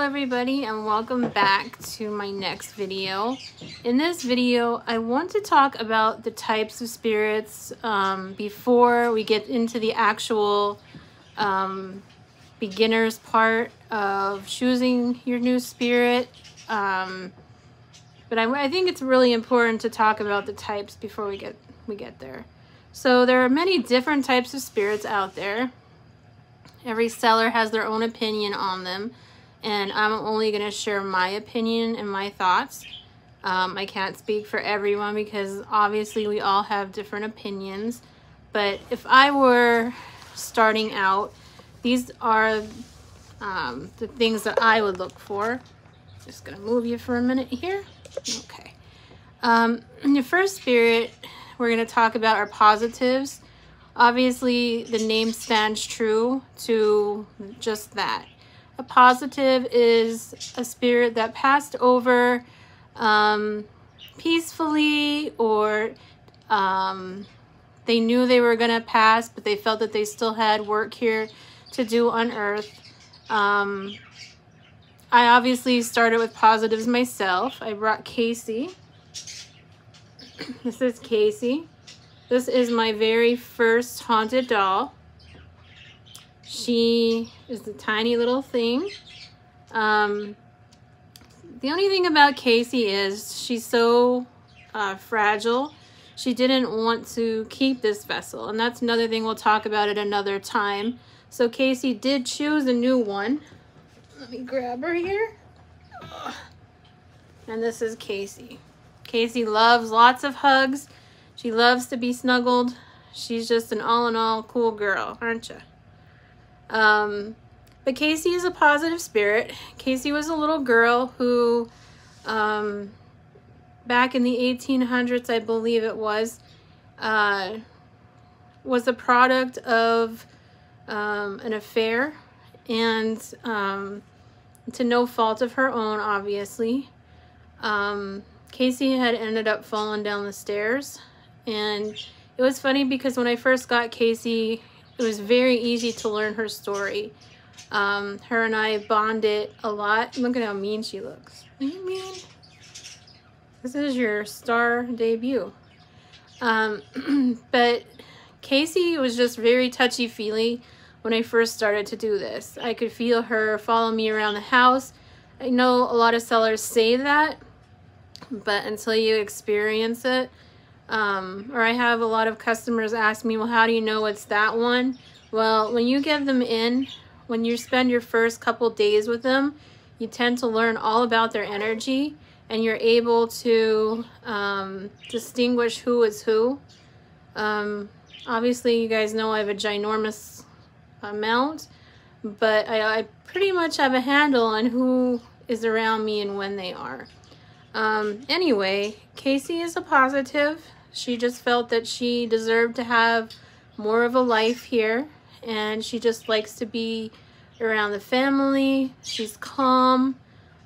everybody, and welcome back to my next video. In this video, I want to talk about the types of spirits before we get into the actual beginners part of choosing your new spirit. But I think it's really important to talk about the types before we get there. So there are many different types of spirits out there. Every seller has their own opinion on them, and I'm only going to share my opinion and my thoughts. I can't speak for everyone because obviously we all have different opinions. But if I were starting out, these are the things that I would look for. Just going to move you for a minute here. Okay. The first spirit we're going to talk about are positives. Obviously, the name stands true to just that. A positive is a spirit that passed over peacefully, or they knew they were going to pass, but they felt that they still had work here to do on Earth. I obviously started with positives myself. I brought Casey. This is Casey. This is my very first haunted doll. She is a tiny little thing. The only thing about Casey is she's so fragile. She didn't want to keep this vessel, and that's another thing we'll talk about at another time. So Casey did choose a new one. Let me grab her here. And this is Casey. Casey loves lots of hugs. She loves to be snuggled. She's just an all-in-all cool girl, aren't you? But Casey is a positive spirit. Casey was a little girl who, back in the 1800s, I believe it was a product of an affair, and to no fault of her own, obviously. Casey had ended up falling down the stairs. And it was funny because when I first got Casey, it was very easy to learn her story. Her and I bonded a lot. Look at how mean she looks. Are you mean? This is your star debut. But Casey was just very touchy-feely when I first started to do this. I could feel her follow me around the house. I know a lot of sellers say that, but until you experience it, or I have a lot of customers ask me, well, how do you know it's that one? Well, when you get them in, when you spend your first couple days with them, you tend to learn all about their energy, and you're able to distinguish who is who. Obviously, you guys know I have a ginormous amount, but I pretty much have a handle on who is around me and when they are. Anyway, Casey is a positive. She just felt that she deserved to have more of a life here, and she just likes to be around the family. She's calm.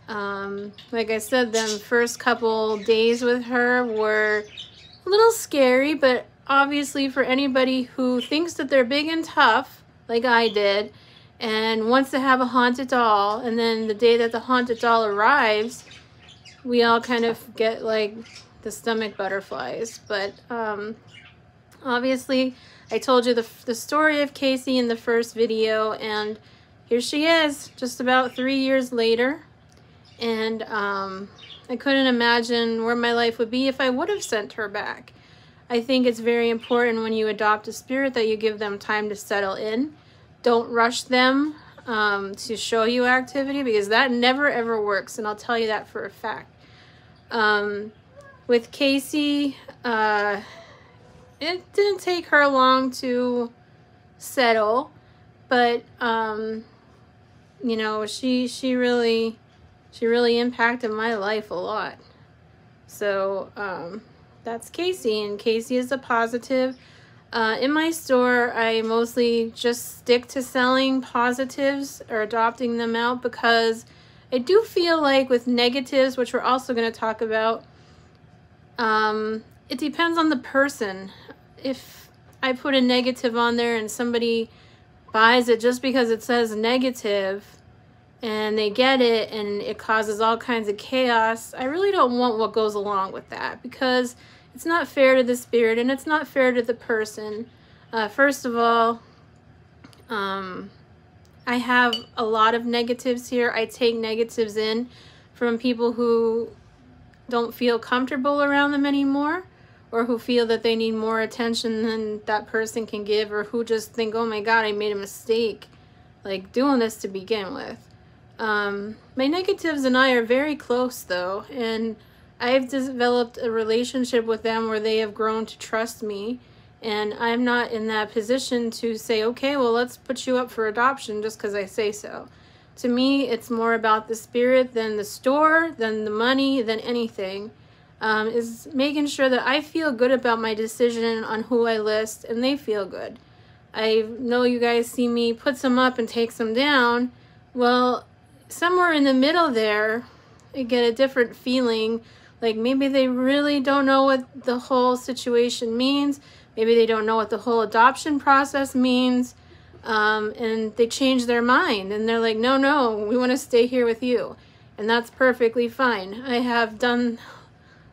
Like I said, them first couple days with her were a little scary, but obviously for anybody who thinks that they're big and tough, like I did, and wants to have a haunted doll, and then the day that the haunted doll arrives, we all kind of get like the stomach butterflies. But obviously I told you the story of Casey in the first video, and here she is just about 3 years later. And I couldn't imagine where my life would be if I would have sent her back. I think it's very important when you adopt a spirit that you give them time to settle in. Don't rush them to show you activity, because that never ever works, and I'll tell you that for a fact. With Casey, it didn't take her long to settle, but you know, she really impacted my life a lot. So that's Casey, and Casey is a positive. In my store, I mostly just stick to selling positives or adopting them out, because I do feel like with negatives, which we're also going to talk about, it depends on the person. If I put a negative on there and somebody buys it just because it says negative, and they get it and it causes all kinds of chaos, I really don't want what goes along with that, because it's not fair to the spirit and it's not fair to the person. First of all, I have a lot of negatives here. I take negatives in from people who don't feel comfortable around them anymore, or who feel that they need more attention than that person can give, or who just think, oh my God, I made a mistake, like doing this to begin with. My negatives and I are very close though, and I've developed a relationship with them where they have grown to trust me, and I'm not in that position to say, okay, well, let's put you up for adoption just because I say so. To me, it's more about the spirit than the store, than the money, than anything. Is making sure that I feel good about my decision on who I list, and they feel good. I know you guys see me put some up and take some down. Well, somewhere in the middle there, I get a different feeling. Like maybe they really don't know what the whole situation means. Maybe they don't know what the whole adoption process means. And they change their mind and they're like, no, we want to stay here with you. And that's perfectly fine. I have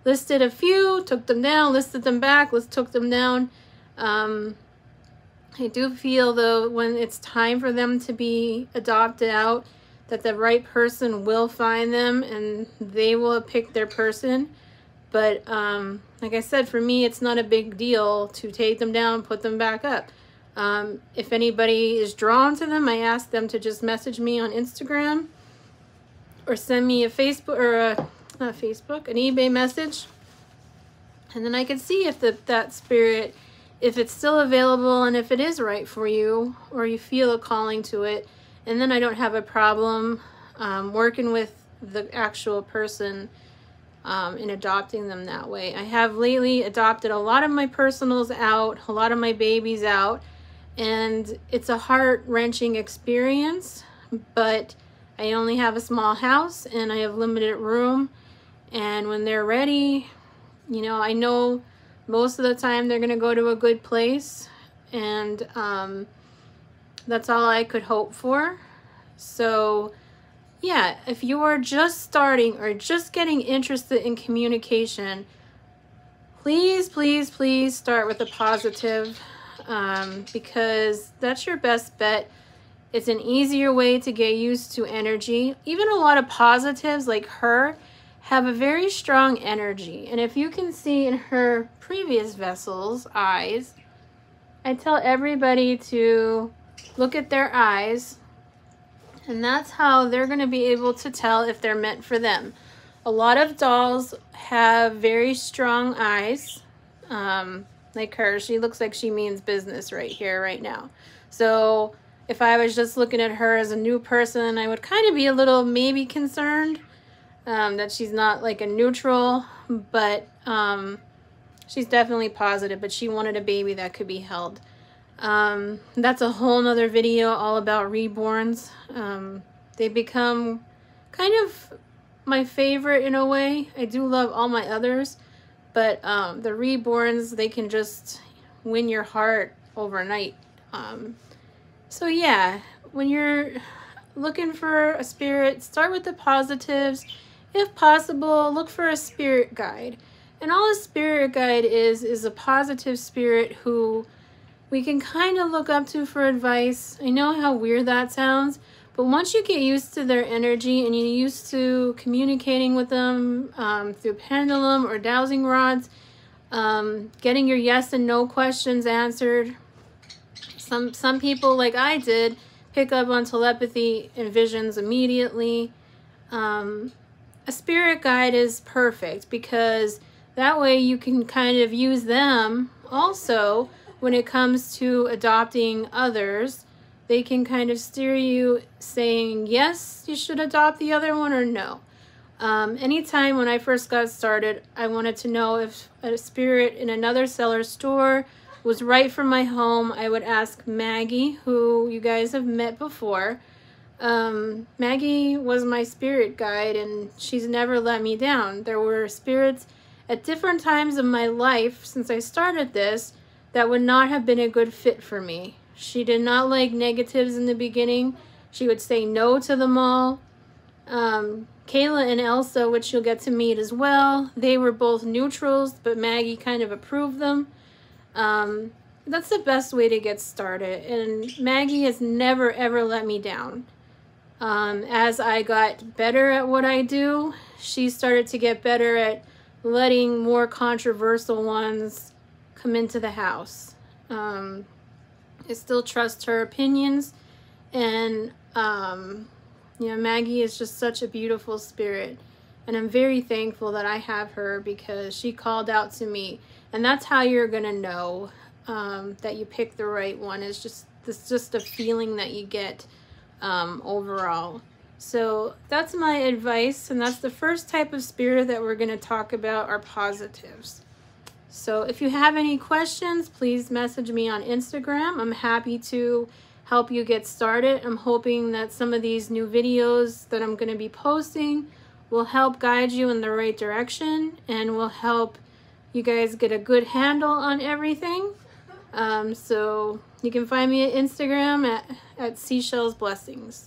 listed a few, took them down, listed them back, took them down. I do feel though, when it's time for them to be adopted out, that the right person will find them and they will pick their person. But like I said, for me, it's not a big deal to take them down, put them back up. If anybody is drawn to them, I ask them to just message me on Instagram or send me a Facebook, or not Facebook, an eBay message. And then I can see if that spirit, if it's still available and if it is right for you, or you feel a calling to it. And then I don't have a problem working with the actual person in adopting them that way. I have lately adopted a lot of my personals out, a lot of my babies out, and it's a heart-wrenching experience, but I only have a small house and I have limited room, and when they're ready, you know, I know most of the time they're gonna go to a good place, and that's all I could hope for. So yeah, if you are just starting or just getting interested in communication, please start with a positive, because that's your best bet. It's an easier way to get used to energy. Even a lot of positives like her have a very strong energy. And if you can see in her previous vessel's eyes, I tell everybody to look at their eyes, and that's how they're going to be able to tell if they're meant for them. A lot of dolls have very strong eyes. Like her, she looks like she means business right here, right now. So if I was just looking at her as a new person, I would kind of be a little maybe concerned that she's not like a neutral, but she's definitely positive, but she wanted a baby that could be held. That's a whole nother video all about reborns. They become kind of my favorite in a way. I do love all my others, but the reborns, they can just win your heart overnight. So yeah, when you're looking for a spirit, start with the positives. If possible, look for a spirit guide. And all a spirit guide is a positive spirit who we can kind of look up to for advice. I know how weird that sounds, but once you get used to their energy and you're used to communicating with them through pendulum or dowsing rods, getting your yes and no questions answered. Some people, like I did, pick up on telepathy and visions immediately. A spirit guide is perfect because that way you can kind of use them also when it comes to adopting others. They can kind of steer you saying, yes, you should adopt the other one, or no. Anytime when I first got started, I wanted to know if a spirit in another seller's store was right for my home. I would ask Maggie, who you guys have met before. Maggie was my spirit guide, and she's never let me down. There were spirits at different times of my life since I started this that would not have been a good fit for me. She did not like negatives in the beginning. She would say no to them all. Kayla and Elsa, which you'll get to meet as well, they were both neutrals, but Maggie kind of approved them. That's the best way to get started, and Maggie has never ever let me down. As I got better at what I do, she started to get better at letting more controversial ones come into the house. I still trust her opinions, and you know, Maggie is just such a beautiful spirit, and I'm very thankful that I have her, because she called out to me, and that's how you're gonna know that you picked the right one. It's just a feeling that you get overall. So that's my advice, and that's the first type of spirit that we're gonna talk about, are positives. So if you have any questions, please message me on Instagram. I'm happy to help you get started. I'm hoping that some of these new videos that I'm going to be posting will help guide you in the right direction, and will help you guys get a good handle on everything. So you can find me at Instagram at SeaShellsBlessings.